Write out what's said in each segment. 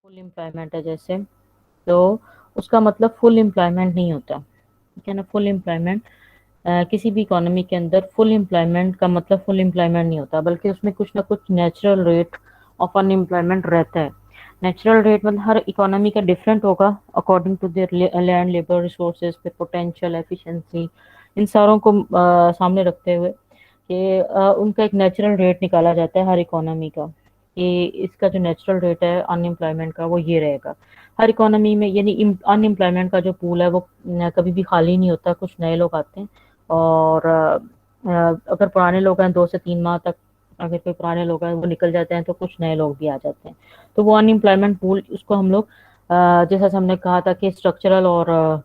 Full employment है जैसे, तो उसका मतलब फुल एम्प्लॉयमेंट नहीं होता। ठीक है ना। फुल एम्प्लॉयमेंट किसी भी इकोनॉमी के अंदर फुल एम्प्लॉयमेंट का मतलब फुल एम्प्लॉयमेंट नहीं होता, बल्कि उसमें कुछ ना कुछ नेचुरल रेट ऑफ अनएम्प्लॉयमेंट रहता है। नेचुरल रेट मतलब हर इकोनॉमी का डिफरेंट होगा according to their land, labour, resources, फिर पोटेंशियल, एफिशिएंसी, इन सारों को सामने रखते हुए कि उनका एक नेचुरल रेट निकाला जाता है हर इकोनॉमी का, कि इसका जो नेचुरल रेट है अनएम्प्लॉयमेंट का वो ये रहेगा हर इकोनॉमी में। यानी अनएम्प्लॉयमेंट का जो पूल है वो कभी भी खाली नहीं होता, कुछ नए लोग आते हैं। और अगर पुराने लोग हैं 2 से 3 माह तक, अगर कोई पुराने लोग हैं वो निकल जाते हैं तो कुछ नए लोग भी आ जाते हैं। तो वो अनएम्प्लॉयमेंट पूल, उसको हम लोग जैसा हमने कहा था कि स्ट्रक्चरल और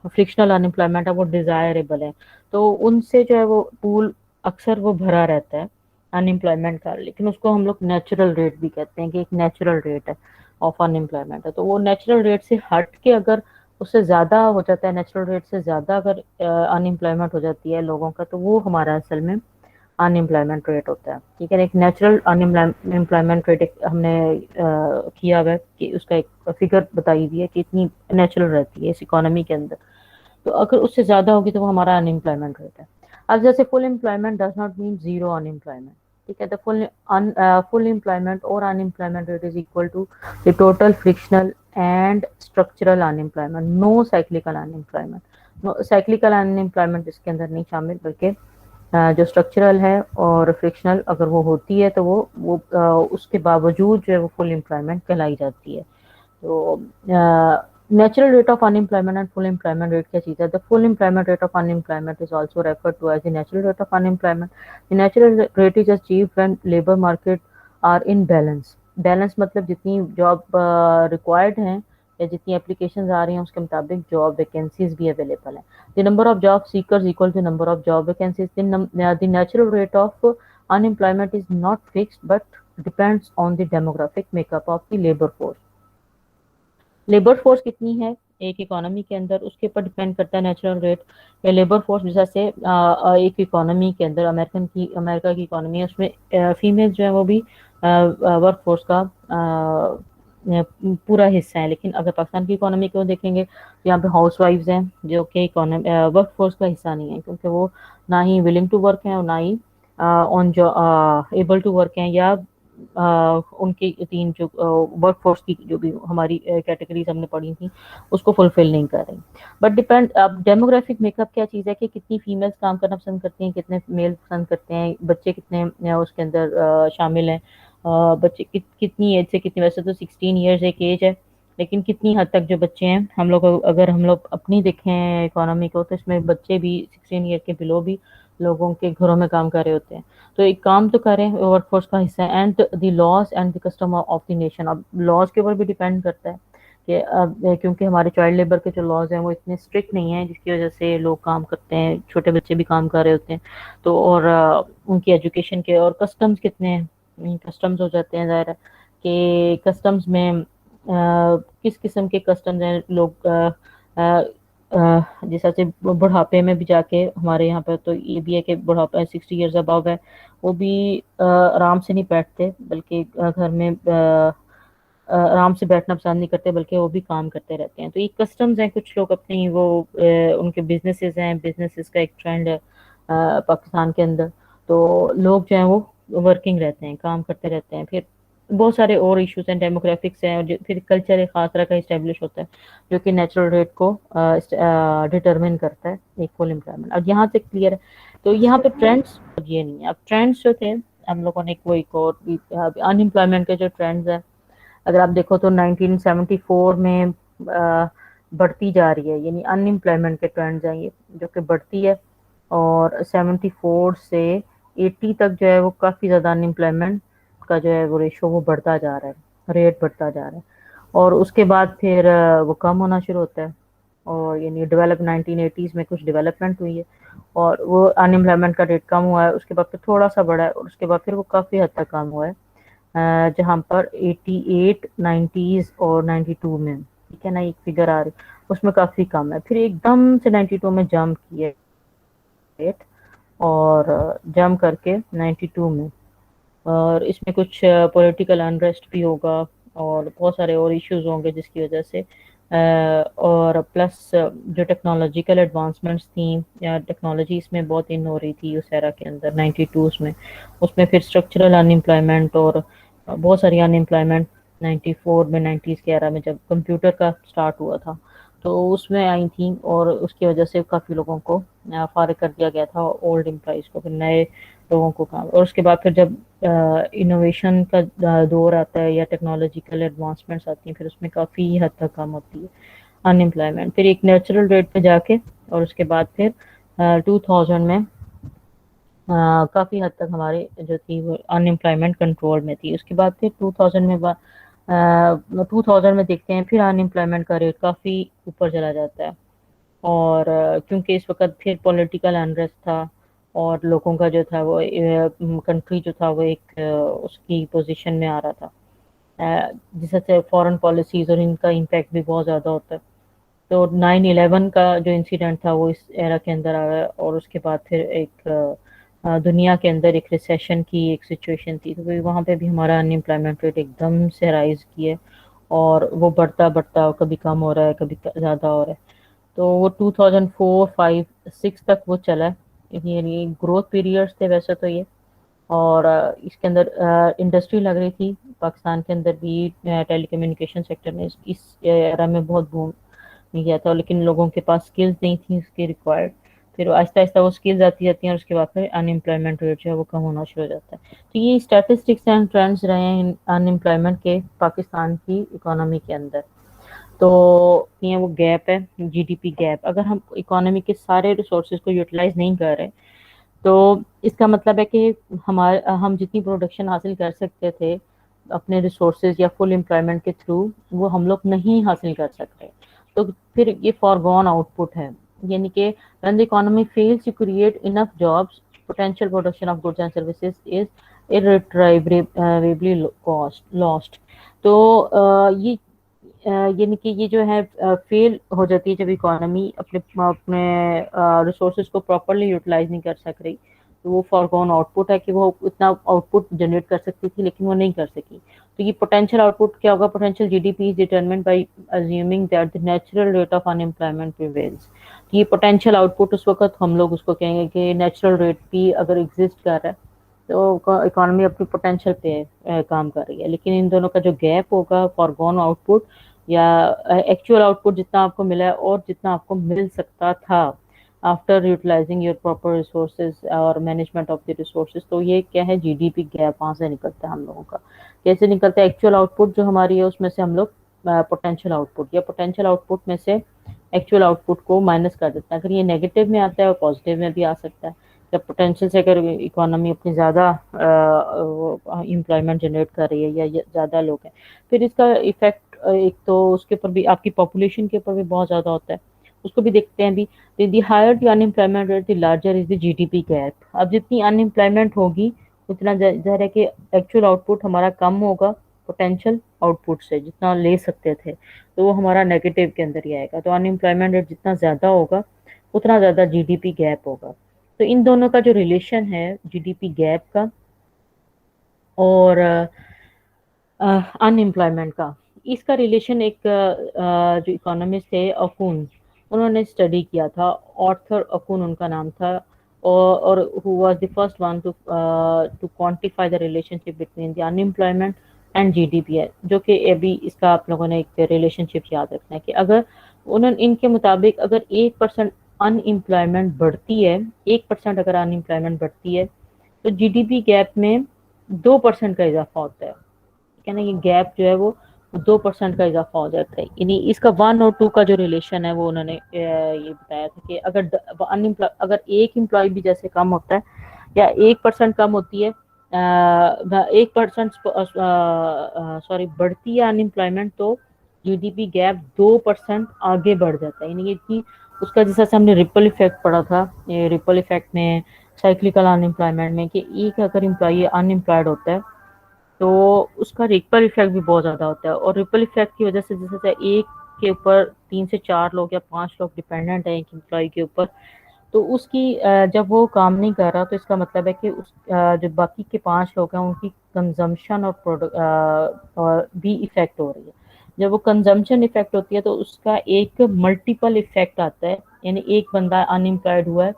फ्रिक्शनल अनएम्प्लॉयमेंट है वो डिजायरेबल है। तो उनसे जो है वो पूल अक्सर वो भरा रहता है अनएम्प्लॉयमेंट का, लेकिन उसको हम लोग नेचुरल रेट भी कहते हैं कि एक नेचुरल रेट है ऑफ अनएम्प्लॉयमेंट है। तो वो नेचुरल रेट से हट के अगर उससे ज़्यादा हो जाता है, नेचुरल रेट से ज़्यादा अगर अनएम्प्लॉयमेंट हो जाती है लोगों का, तो वो हमारा असल में अनएम्प्लॉयमेंट रेट होता है। ठीक है। एक नेचुरल अनएम्प्लॉयमेंट रेट हमने किया हुआ है कि उसका एक फिगर बताई हुई है कि इतनी नेचुरल रहती है इस इकोनॉमी के अंदर। तो अगर उससे ज़्यादा होगी तो वो हमारा अनएम्प्लॉयमेंट रेट है। अब जैसे full employment does not mean zero unemployment. ठीक है। तो फुल एम्प्लॉयमेंट और unemployment rate is equal to the total frictional and structural unemployment, no cyclical unemployment. No cyclical unemployment इसके अंदर नहीं शामिल, बल्कि जो स्ट्रक्चरल है और फ्रिक्शनल अगर वो होती है तो उसके बावजूद जो है वो फुल एम्प्लॉयमेंट कहलाई जाती है। तो natural rate of unemployment and full employment rate क्या चीज़ है? The full employment rate of unemployment is also referred to as the natural rate of unemployment. The natural rate is achieved when labor market are in balance. Balance मतलब जितनी job required हैं या जितनी application आ रही हैं उसके मुताबिक job vacancies भी अवेलेबल हैं। The number of job seekers equal to number of job vacancies. The natural rate of unemployment is not fixed but depends on the demographic makeup of the labor force. Labour force कितनी है एक economy के अंदर, उसके ऊपर depend करता है natural rate या लेबर फोर्स। जैसे एक इकोनॉमी के अंदर अमेरिका की इकोनॉमी है, उसमें फीमेल जो है वो भी वर्क फोर्स का पूरा हिस्सा है। लेकिन अगर पाकिस्तान की इकोनॉमी को देखेंगे तो यहाँ पे हाउस वाइफ्स हैं जो कि इकोनॉमी वर्क फोर्स का हिस्सा नहीं है, क्योंकि वो ना ही विलिंग टू वर्क हैं और ना ही ऑन जो एबल टू वर्क हैं, या उनकी तीन जो वर्क फोर्स की जो भी हमारी कैटेगरीज हमने पढ़ी थी उसको फुलफिल नहीं कर रही। बट डिपेंड, अब डेमोग्राफिक मेकअप क्या चीज़ है कि कितनी फीमेल्स काम करना पसंद करती हैं, कितने मेल पसंद करते हैं, बच्चे कितने उसके अंदर शामिल हैं। बच्चे कितनी एज से कितनी, वैसे तो 16 ईयर्स एक एज है, लेकिन कितनी हद तक जो बच्चे हैं, हम लोग अगर हम लोग अपनी देखें इकोनॉमी को तो इसमें बच्चे भी 16 ईयर के बिलो भी लोगों के घरों में काम कर रहे होते हैं। तो एक काम तो करें, वर्कफोर्स का हिस्सा है। And the laws and the custom of the nation, अब लॉज के ऊपर भी डिपेंड करता है कि अब क्योंकि हमारे चाइल्ड लेबर के जो लॉज हैं वो इतने स्ट्रिक्ट नहीं हैं, जिसकी वजह से लोग काम करते हैं, छोटे बच्चे भी काम कर रहे होते हैं। तो और उनकी एजुकेशन के और कस्टम्स कितने हैं, कस्टम्स हो जाते हैं ज़ाहिर है कि कस्टम्स में किस किस्म के कस्टम्स हैं। लोग जैसा से बुढ़ापे में भी जाके हमारे यहाँ पर तो ये भी है कि बुढ़ापा 60 ईयर्स अबव है वो भी आराम से नहीं बैठते, बल्कि घर में आराम से बैठना पसंद नहीं करते, बल्कि वो भी काम करते रहते हैं। तो ये कस्टम्स हैं, कुछ लोग अपनी वो उनके बिजनेसेस हैं, बिजनेसेस का एक ट्रेंड है पाकिस्तान के अंदर। तो लोग जो हैं वो वर्किंग रहते हैं, काम करते रहते हैं। फिर बहुत सारे और इश्यूज हैं, डेमोग्राफिक्स हैं, और फिर कल्चर एक खास तरह का इस्टेब्लिश होता है जो कि नेचुरल रेट को डिटरमिन करता है एक फुल एम्प्लॉयमेंट। अब यहाँ से क्लियर है। तो यहाँ पे ट्रेंड्स ये नहीं है। अब ट्रेंड्स जो थे हम लोगों ने कोई और अनएम्प्लॉयमेंट के जो ट्रेंड्स हैं, अगर आप देखो तो 1974 में बढ़ती जा रही है, यानी अनएम्प्लॉयमेंट के ट्रेंड्स हैं ये जो कि बढ़ती है। और 74 से 80 तक जो है वो काफ़ी ज़्यादा अनएम्प्लॉयमेंट का जो है वो रेशो वो बढ़ता जा रहा है, रेट बढ़ता जा रहा है। और उसके बाद फिर वो कम होना शुरू होता है। और यानी डेवलप 1980s में कुछ डेवलपमेंट हुई है और वो अनएम्प्लॉयमेंट का रेट कम हुआ है, उसके बाद फिर थोड़ा सा बढ़ा है और उसके बाद फिर वो काफ़ी हद तक कम हुआ है, जहाँ पर 88, 90s और 92 में, ठीक है ना, एक फिगर आ रही उसमें काफ़ी कम है। फिर एकदम से 92 में जंप किए रेट, और जंप करके 92 में, और इसमें कुछ पॉलिटिकल अनरेस्ट भी होगा और बहुत सारे और इश्यूज होंगे जिसकी वजह से और प्लस जो टेक्नोलॉजिकल एडवांसमेंट्स थी या टेक्नोलॉजी इसमें बहुत इन हो रही थी उस एरा के अंदर 92s में, उसमें फिर स्ट्रक्चरल अनएम्प्लॉयमेंट और बहुत सारी अनएम्प्लॉयमेंट 94 में 90s के एरा में जब कंप्यूटर का स्टार्ट हुआ था तो उसमें आई थी और उसकी वजह से काफ़ी लोगों को फारिग कर दिया गया था ओल्ड एम्प्लॉयज़ को, फिर नए लोगों को काम। और उसके बाद फिर जब इनोवेशन का दौर आता है या टेक्नोलॉजिकल एडवांसमेंट्स आती हैं फिर उसमें काफ़ी हद तक कम होती है अनएम्प्लॉयमेंट, फिर एक नेचुरल रेट पे जाके और उसके बाद फिर 2000 में काफ़ी हद तक हमारे जो थी वो अनएम्प्लॉयमेंट कंट्रोल में थी। उसके बाद फिर 2000 में देखते हैं फिर अनएम्प्लॉयमेंट का रेट काफ़ी ऊपर चला जाता है और क्योंकि इस वक्त फिर पॉलिटिकल अनरेस्ट था और लोगों का जो था वो कंट्री जो था वो एक उसकी पोजीशन में आ रहा था जिससे फॉरेन पॉलिसीज और इनका इम्पैक्ट भी बहुत ज़्यादा होता है। तो 9/11 का जो इंसिडेंट था वो इस एरा के अंदर आया और उसके बाद फिर एक दुनिया के अंदर एक रिसेशन की एक सिचुएशन थी, तो वहाँ पे भी हमारा अनएम्प्लॉयमेंट रेट एकदम से राइज किए और वो बढ़ता बढ़ता कभी कम हो रहा है कभी ज़्यादा हो रहा है। तो वो 2004, 5, 6 तक वो चला है, यानी ग्रोथ पीरियड्स थे वैसे तो ये। और इसके अंदर इंडस्ट्री लग रही थी पाकिस्तान के अंदर भी, टेलीकम्युनिकेशन सेक्टर में इस एरा में बहुत बूम किया था, लेकिन लोगों के पास स्किल्स नहीं थी उसके रिक्वायर्ड। फिर आहिस्ता आहिस्ता वो स्किल्स आती जाती हैं और उसके बाद फिर अनएम्प्लॉयमेंट रेट जो है वो कम होना शुरू हो जाता है। तो ये स्टैटिस्टिक्स एंड ट्रेंड्स रहे हैं अनएम्प्लॉयमेंट के पाकिस्तान की इकोनॉमी के अंदर। तो ये वो गैप है, जीडीपी गैप, अगर हम इकोनॉमी के सारे रिसोर्सेज को यूटिलाइज नहीं कर रहे तो इसका मतलब है कि हम जितनी प्रोडक्शन हासिल कर सकते थे अपने रिसोर्सेज या फुल एम्प्लॉयमेंट के थ्रू वो हम लोग नहीं हासिल कर सकते, तो फिर ये फॉरगॉन आउटपुट है। यानी कि when the economy fails to create enough jobs potential production of goods and services is irretrievably lost. तो ये यानी कि ये जो है फेल हो जाती है जब इकोनॉमी अपने अपने रिसोर्सेज को प्रॉपरली यूटिलाइज नहीं कर सक रही, तो वो फॉरगॉन आउटपुट है कि वो इतना आउटपुट जनरेट कर सकती थी लेकिन वो नहीं कर सकी। तो ये पोटेंशियल आउटपुट क्या होगा, potential GDP is determined bye assuming that the natural rate of unemployment prevails. ये पोटेंशियल आउटपुट उस वक्त हम लोग उसको कहेंगे कि नेचुरल रेट भी अगर एग्जिस्ट कर रहा है तो इकोनॉमी अपनी पोटेंशियल पे काम कर रही है, लेकिन इन दोनों का जो गैप होगा फॉरगॉन आउटपुट या एक्चुअल आउटपुट जितना आपको मिला है और जितना आपको मिल सकता था after utilizing your proper resources और मैनेजमेंट ऑफ द रिसोर्सेज, तो ये क्या है जीडीपी गैप वहाँ से निकलता है हम लोगों का। कैसे निकलता है, एक्चुअल आउटपुट जो हमारी है उसमें से हम लोग पोटेंशियल आउटपुट या पोटेंशियल आउटपुट में से एक्चुअल आउटपुट को माइनस कर देते हैं। अगर ये नेगेटिव में आता है और पॉजिटिव में भी आ सकता है। जब पोटेंशियल से अगर इकोनॉमी अपनी ज़्यादा एम्प्लॉयमेंट जनरेट कर रही है या ज़्यादा लोग हैं, फिर इसका इफेक्ट एक तो उसके ऊपर भी आपकी पॉपुलेशन के ऊपर भी बहुत ज़्यादा होता है, उसको भी देखते हैं भी। The higher the unemployment rate the larger is the GDP gap. अब जितनी अनएम्प्लॉयमेंट होगी उतना ज़ाहिर है कि एक्चुअल आउटपुट हमारा कम होगा पोटेंशियल आउटपुट से जितना ले सकते थे, तो वो हमारा नेगेटिव के अंदर ही आएगा। तो अनएम्प्लॉयमेंट रेट जितना ज़्यादा होगा उतना ज़्यादा जीडीपी गैप होगा। तो इन दोनों का जो रिलेशन है जीडीपी गैप का और अनएम्प्लॉयमेंट का, इसका रिलेशन एक जो इकोनॉमिस्ट थे अकून, उन्होंने स्टडी किया था। ऑर्थर अकून उनका नाम था और who was the first one to to quantify the relationship between the unemployment and GDP है, जो कि अभी इसका आप लोगों ने एक रिलेशनशिप याद रखना है कि अगर उन्होंने इनके मुताबिक अगर 1% अनएम्प्लॉयमेंट बढ़ती है, 1% अगर अनएम्प्लॉयमेंट बढ़ती है तो जीडीपी गैप में 2% का इजाफा होता है। कहना ये गैप जो है वो 2% का इजाफा हो जाता है। यानी इसका 1 और 2 का जो रिलेशन है वो उन्होंने ये बताया था कि अगर एक एम्प्लॉय भी जैसे कम होता है या 1% कम होती है, 1% सॉरी बढ़ती है अनएम्प्लॉयमेंट, तो जीडीपी गैप 2% आगे बढ़ जाता है। यानी कि उसका जैसा हमने रिपल इफेक्ट पढ़ा था, ये रिपल इफेक्ट में साइक्लिकल अनएम्प्लॉयमेंट में कि एक अगर एम्प्लॉय अनएम्प्लॉयड होता है तो उसका रिपल इफेक्ट भी बहुत ज़्यादा होता है। और रिपल इफेक्ट की वजह से जैसे एक के ऊपर 3 से 4 लोग या 5 लोग डिपेंडेंट है एक एम्प्लॉय के ऊपर, तो उसकी जब वो काम नहीं कर रहा तो इसका मतलब है कि उस जो बाकी के 5 लोग हैं उनकी कंजम्पशन और प्रोडक्ट और भी इफेक्ट हो रही है। जब वो कंजम्पशन इफेक्ट होती है तो उसका एक मल्टीपल इफेक्ट आता है। यानी एक बंदा अनएम्प्लॉयड हुआ है,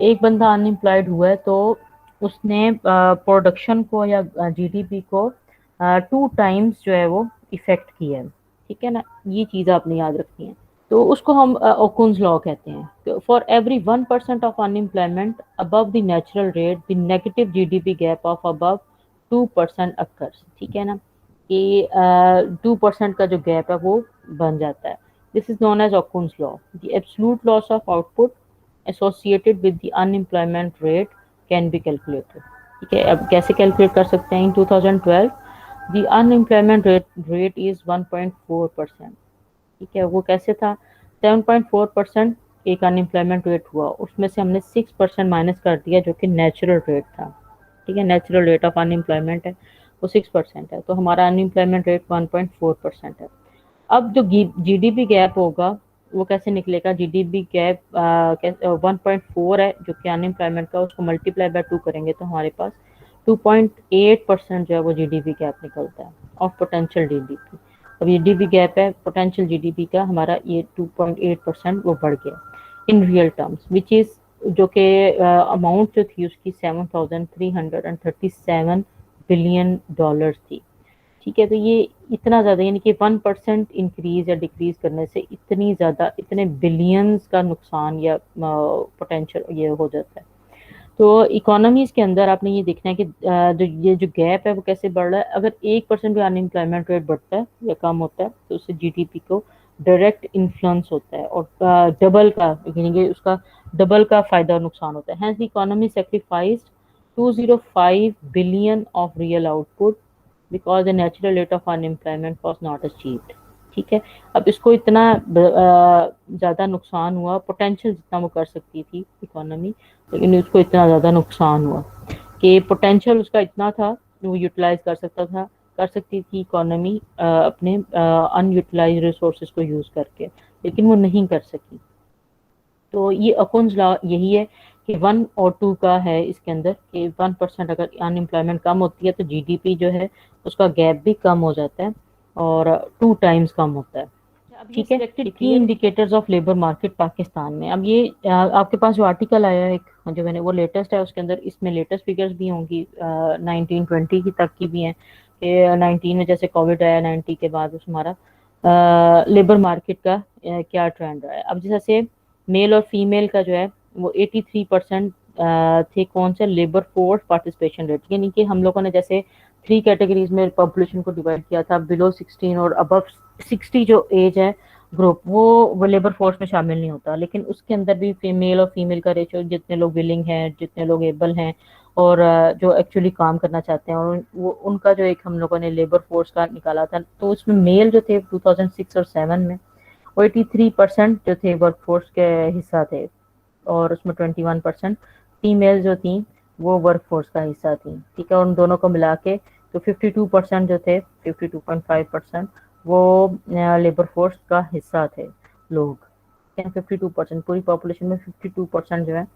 एक बंदा अनएम्प्लॉयड हुआ है तो उसने प्रोडक्शन को या जीडीपी को 2 टाइम्स जो है वो इफेक्ट किया है। ठीक है ना, ये चीज आपने याद रखनी है। तो उसको हम ओकुन्स लॉ कहते हैं। For every 1% of unemployment above the natural rate the negative GDP gap of above 2% occurs. ठीक है ना, कि 2% का जो गैप है वो बन जाता है। This is known as Okun's law. The absolute loss of output associated with the unemployment rate can be calculated। ठीक है, अब कैसे कैलकुलेट कर सकते हैं? इन 2012 the unemployment rate is 1.4%। ठीक है, वो कैसे था? 7.4% एक अनएम्प्लॉयमेंट रेट हुआ, उसमें से हमने 6% माइनस कर दिया जो कि नेचुरल रेट था। ठीक है, नेचुरल रेट ऑफ अनएम्प्लॉयमेंट है वो 6% है, तो हमारा अनएम्प्लॉयमेंट रेट 1.4% है। अब जो जीडीपी गैप होगा वो कैसे निकलेगा? जीडीपी गैप 1.4 है जो कि अनएम्प्लॉयमेंट का, उसको मल्टीप्लाई बाय 2 करेंगे तो हमारे पास 2.8% जो है वो जीडीपी गैप निकलता है ऑफ पोटेंशियल जीडीपी। अब जीडीपी गैप है पोटेंशियल जीडीपी का, हमारा ये 2.8% वो बढ़ गया in real terms, which is जो कि अमाउंट जो थी उसकी 7,337 बिलियन डॉलर थी। ठीक है, तो ये इतना ज़्यादा, यानी कि 1% इंक्रीज या डिक्रीज करने से इतनी ज़्यादा, इतने बिलियंस का नुकसान या पोटेंशियल ये हो जाता है। तो इकोनॉमीज के अंदर आपने ये देखना है कि जो ये जो गैप है वो कैसे बढ़ रहा है। अगर 1% भी अनएम्प्लॉयमेंट रेट बढ़ता है या कम होता है तो उससे जीडीपी को डायरेक्ट इन्फ्लुएंस होता है और डबल का, यानी कि उसका डबल का फायदा और नुकसान होता है। Hence the economy sacrificed 205 billion of real output because the natural rate of unemployment was not achieved. ठीक है, अब इसको इतना ज़्यादा नुकसान हुआ, पोटेंशियल जितना वो कर सकती थी इकोनॉमी, लेकिन उसको इतना ज़्यादा नुकसान हुआ कि पोटेंशियल उसका इतना था वो यूटिलाइज कर सकता था, कर सकती थी इकोनॉमी अपने अनयूटिलाइज रिसोर्सेज को यूज़ करके, लेकिन वो नहीं कर सकी। तो ये अकुन्स लॉ यही है कि 1 और 2 का है इसके अंदर कि 1% अगर अनएम्प्लॉयमेंट कम होती है तो जीडीपी जो है उसका गैप भी कम हो जाता है और 2 टाइम्स कम होता है। ठीक है, की indicators of labour market Pakistan में। अब ये आपके पास जो आर्टिकल आया है एक जो मैंने, वो लेटेस्ट है, उसके अंदर इसमें लेटेस्ट फिगर्स भी होंगी 1920 की तक की भी हैं कि 19 में जैसे कोविड आया, 90 के बाद उस हमारा लेबर मार्केट का क्या ट्रेंड रहा है। अब जैसे मेल और फीमेल का जो है वो 83% थे कौन से लेबर फोर्स पार्टिसिपेशन रेट, यानी कि हम लोगों ने जैसे 3 कैटेगरीज में पॉपुलेशन को डिवाइड किया था, बिलो 16 और अबव 60 जो एज है ग्रुप, वो लेबर फोर्स में शामिल नहीं होता, लेकिन उसके अंदर भी फीमेल और फीमेल का रेशियो, जितने लोग विलिंग हैं, जितने लोग एबल हैं और जो एक्चुअली काम करना चाहते हैं, और वो उनका जो एक हम लोगों ने लेबर फोर्स का निकाला था, तो उसमें मेल जो थे 2006 और 7 में वो 83% जो थे वर्क फोर्स के हिस्सा थे, और उसमें 21% फीमेल जो थी वो वर्क फोर्स का हिस्सा थी। ठीक है, और उन दोनों को मिला के तो 52% जो थे, 52.5% वो लेबर फोर्स का हिस्सा थे लोग। 52% पूरी पॉपुलेशन में 52% जो है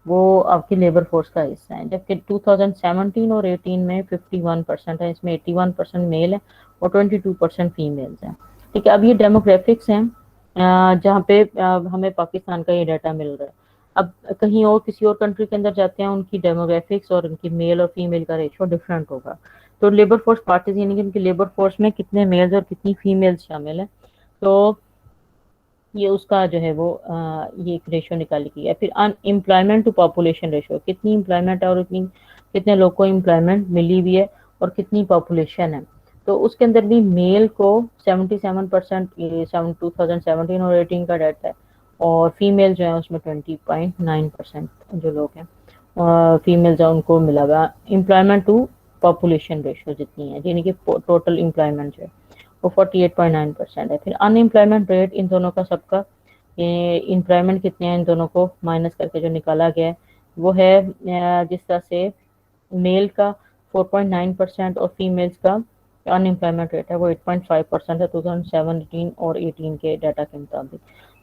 वो आपकी लेबर फोर्स का हिस्सा है, जबकि 2017 और 18 में 51% है, इसमें 81% मेल है और 22% फीमेल्स हैं। ठीक है, अब ये डेमोग्राफिक्स हैं जहाँ पे हमें पाकिस्तान का ये डाटा मिल रहा है। अब कहीं और किसी और कंट्री के अंदर जाते हैं, उनकी डेमोग्राफिक्स और उनकी मेल और फीमेल का रेशियो डिफरेंट होगा। तो लेबर फोर्स पार्टीज, यानी कि उनकी लेबर फोर्स में कितने मेल्स और कितनी फीमेल्स शामिल है, तो ये उसका जो है वो ये एक रेशियो निकाली गई है। फिर अनएम्प्लॉयमेंट टू पॉपुलेशन रेशियो, कितनी एम्प्लॉयमेंट है और उतनी कितने लोग को एम्प्लॉयमेंट मिली हुई है और कितनी पॉपुलेशन है। तो उसके अंदर भी मेल को 77%, ये 2017 और 18 का डाटा है, और फीमेल जो है उसमें 20.9% जो लोग हैं फीमेल जो उनको मिला हुआ एम्प्लॉयमेंट टू पॉपुलेशन रेशियो जितनी है, यानी कि टोटल एम्प्लॉयमेंट जो है वो 48.9% है। फिर अनएम्प्लॉयमेंट रेट इन दोनों का सबका, ये एम्प्लॉयमेंट कितने हैं इन दोनों को माइनस करके जो निकाला गया है वो है जिस तरह से मेल का 4.9% और फीमेल्स का अनएम्प्लॉयमेंट रेट है वो 8.5% है 2017 और 18 के डाटा के मुताबिक।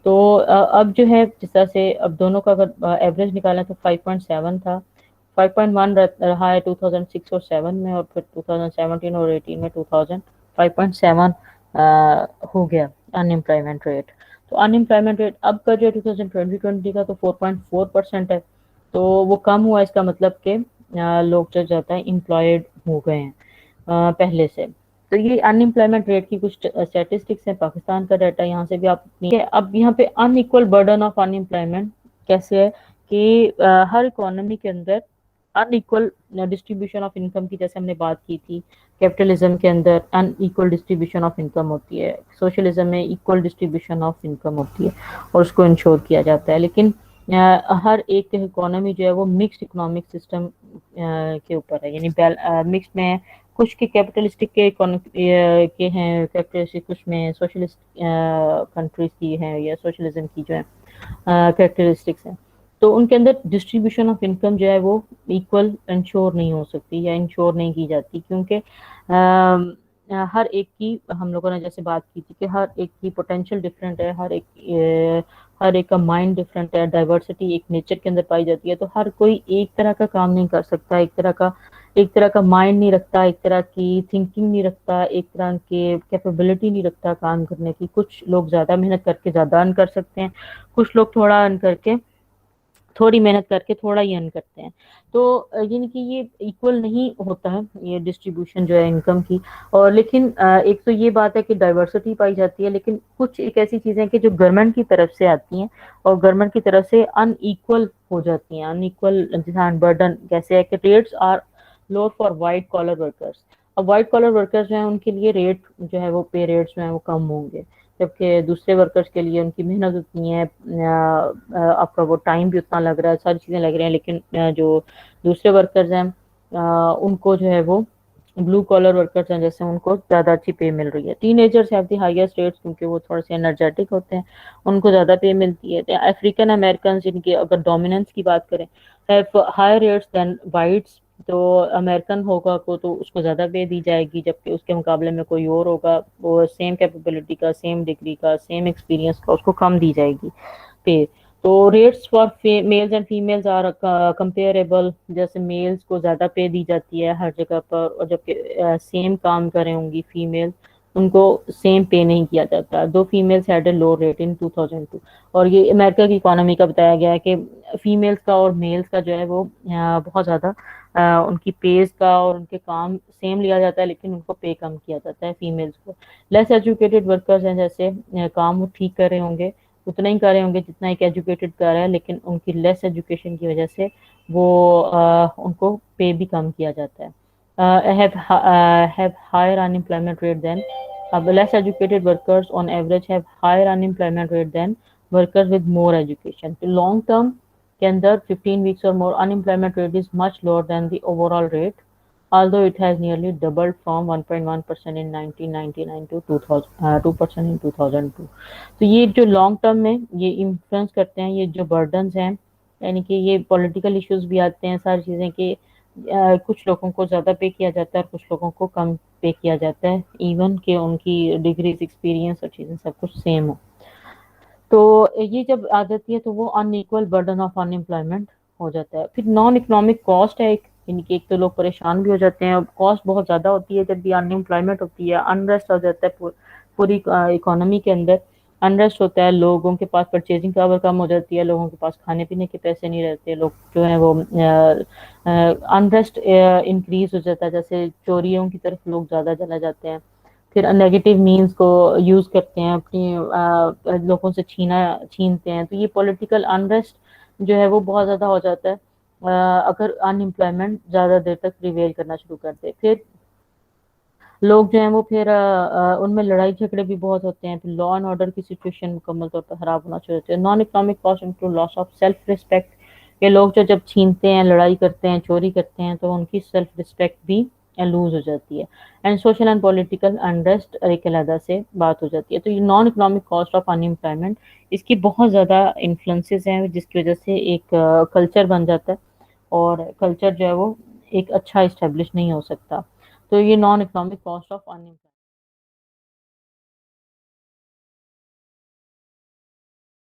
तो अब जो है जिस तरह से अब दोनों का अगर एवरेज निकालें तो 5.7 था, 5.1 रहा है 2006 और 7 में, और फिर 2017 और 18 में 5.7 हो गया अनएम्प्लॉयमेंट रेट। तो अनएम्प्लॉयमेंट रेट अब का जो 2020 का तो 4.4% है। तो वो कम हुआ, इसका मतलब कि लोग जो जाता है एम्प्लॉयड हो गए हैं पहले से। तो ये अनएम्प्लॉयमेंट रेट की कुछ स्टैटिस्टिक्स हैं, पाकिस्तान का डाटा यहाँ से भी आप अब यहाँ पे अनइक्वल बर्डन ऑफ अनएम्प्लॉयमेंट कैसे है कि हर इकोनॉमी के अंदर अनइक्वल डिस्ट्रीब्यूशन ऑफ इनकम की, जैसे हमने बात की थी, कैपिटलिज्म के अंदर अनइक्वल डिस्ट्रीब्यूशन ऑफ इनकम होती है, सोशलिज्म में इक्वल डिस्ट्रीब्यूशन ऑफ इनकम होती है और उसको इंश्योर किया जाता है। लेकिन हर एक इकोनॉमी जो है वो मिक्स्ड इकोनॉमिक सिस्टम के ऊपर है, यानी मिक्स में कुछ के कैपिटलिस्टिक के हैं कैरेक्टरिस्टिक, कुछ में सोशलिस्ट कंट्रीज की हैं या सोशलिज्म की जो है कैरेक्टरिस्टिक्स हैं। तो उनके अंदर डिस्ट्रीब्यूशन ऑफ इनकम जो है वो इक्वल इंश्योर नहीं हो सकती या इंश्योर नहीं की जाती, क्योंकि हर एक की, हम लोगों ने जैसे बात की थी कि हर एक की पोटेंशियल डिफरेंट है, हर एक का माइंड डिफरेंट है, डाइवर्सिटी एक नेचर के अंदर पाई जाती है। तो हर कोई एक तरह का काम नहीं कर सकता, एक तरह का माइंड नहीं रखता, एक तरह की थिंकिंग नहीं रखता, एक तरह के कैपेबिलिटी नहीं रखता काम करने की। कुछ लोग ज़्यादा मेहनत करके ज़्यादा अर्न कर सकते हैं, कुछ लोग थोड़ा अर्न करके, थोड़ी मेहनत करके थोड़ा ही अर्न करते हैं। तो यानी कि ये इक्वल नहीं होता है ये डिस्ट्रीब्यूशन जो है इनकम की। और लेकिन एक तो ये बात है कि डाइवर्सिटी पाई जाती है, लेकिन कुछ एक ऐसी चीज़ें कि जो गवर्नमेंट की तरफ से आती हैं और गवर्नमेंट की तरफ से अनइक्वल हो जाती हैं। अनइक्वल बर्डन कैसे है कि rates are lower for white collar workers. अब वाइट कॉलर वर्कर्स जो हैं उनके लिए रेट जो है वो पे रेट्स जो हैं वो कम होंगे, जबकि दूसरे वर्कर्स के लिए उनकी मेहनत उतनी है, आपका वो टाइम भी उतना लग रहा है, सारी चीज़ें लग रही हैं, लेकिन जो दूसरे वर्कर्स हैं उनको जो है वो ब्लू कॉलर वर्कर्स हैं जैसे, उनको ज़्यादा अच्छी पे मिल रही है। Teenagers have the highest rates क्योंकि वो थोड़े से एनर्जेटिक होते हैं, उनको ज़्यादा पे मिलती है। अफ्रीकन अमेरिकन जिनकी अगर डोमिनेंस की बात करें, have high rates than whites. तो अमेरिकन होगा को तो उसको ज़्यादा पे दी जाएगी, जबकि उसके मुकाबले में कोई और होगा वो सेम कैपेबिलिटी का, सेम डिग्री का, सेम एक्सपीरियंस का, उसको कम दी जाएगी पे। तो rates for males and females are comparable, जैसे मेल्स को ज़्यादा पे दी जाती है हर जगह पर, और जबकि सेम काम कर रही होंगी फीमेल, उनको सेम पे नहीं किया जाता। दो females had a low rate in 2002। और ये अमेरिका की इकोनॉमी का बताया गया है कि फीमेल्स का और मेल्स का जो है वो बहुत ज़्यादा उनकी पेज का और उनके काम सेम लिया जाता है, लेकिन उनको पे कम किया जाता है फीमेल्स को। लेस एजुकेटेड वर्कर्स हैं जैसे, काम वो ठीक कर रहे होंगे, उतना ही कर रहे होंगे जितना एक एजुकेटेड कर रहा है, लेकिन उनकी लेस एजुकेशन की वजह से वो उनको पे भी कम किया जाता है। Have higher unemployment rate than less educated workers on average have higher unemployment rate than workers with more education. तो long term के अंदर 15 weeks or more unemployment rate is much lower than the overall rate, although it has nearly doubled from 1.1% in 1999 to 2% in 2002। तो ये जो long term में ये influence करते हैं, ये जो बर्डन्स हैं, यानी कि ये पॉलिटिकल इश्यूज भी आते हैं, सारी चीज़ें कि कुछ लोगों को ज़्यादा पे किया जाता है और कुछ लोगों को कम पे किया जाता है, इवन कि उनकी डिग्रीज, एक्सपीरियंस और चीज़ें सब कुछ सेम हो। तो ये जब आ जाती है तो वो अनइक्वल बर्डन ऑफ अनएम्प्लॉयमेंट हो जाता है। फिर नॉन इकोनॉमिक कॉस्ट है एक, यानी कि एक तो लोग परेशान भी हो जाते हैं, कॉस्ट बहुत ज़्यादा होती है जब भी अनएम्प्लॉयमेंट होती है, अनरेस्ट हो जाता है पूरी इकोनॉमी के अंदर, अनरेस्ट होता है, लोगों के पास परचेजिंग पावर कम हो जाती है, लोगों के पास खाने पीने के पैसे नहीं रहते, लोग जो है वो अनरेस्ट इंक्रीज हो जाता है, जैसे चोरियों की तरफ लोग ज़्यादा चला जाते हैं, फिर नेगेटिव मीन्स को यूज करते हैं, अपनी लोगों से छीनते हैं। तो ये पॉलिटिकल अनरेस्ट जो है वो बहुत ज्यादा हो जाता है अगर अनएम्प्लॉयमेंट ज्यादा देर तक प्रिवेल करना शुरू कर दे। फिर लोग जो हैं वो फिर उनमें लड़ाई झगड़े भी बहुत होते हैं, फिर लॉ एंड ऑर्डर की सिचुएशन मुकम्मल तौर पर खराब होना शुरू होती है। Non economic cost include loss of self respect, ये लोग जो जब छीनते हैं, लड़ाई करते हैं, चोरी करते हैं, तो उनकी सेल्फ रिस्पेक्ट भी लूज हो जाती है। And social and political unrest एक अलहदा से बात हो जाती है। तो ये non economic cost of unemployment, इसकी बहुत ज़्यादा इन्फ्लुएंसेस हैं जिसकी वजह से एक कल्चर बन जाता है, और कल्चर जो है वो एक अच्छा इस्टेब्लिश नहीं हो सकता। तो ये non economic cost of unemployment.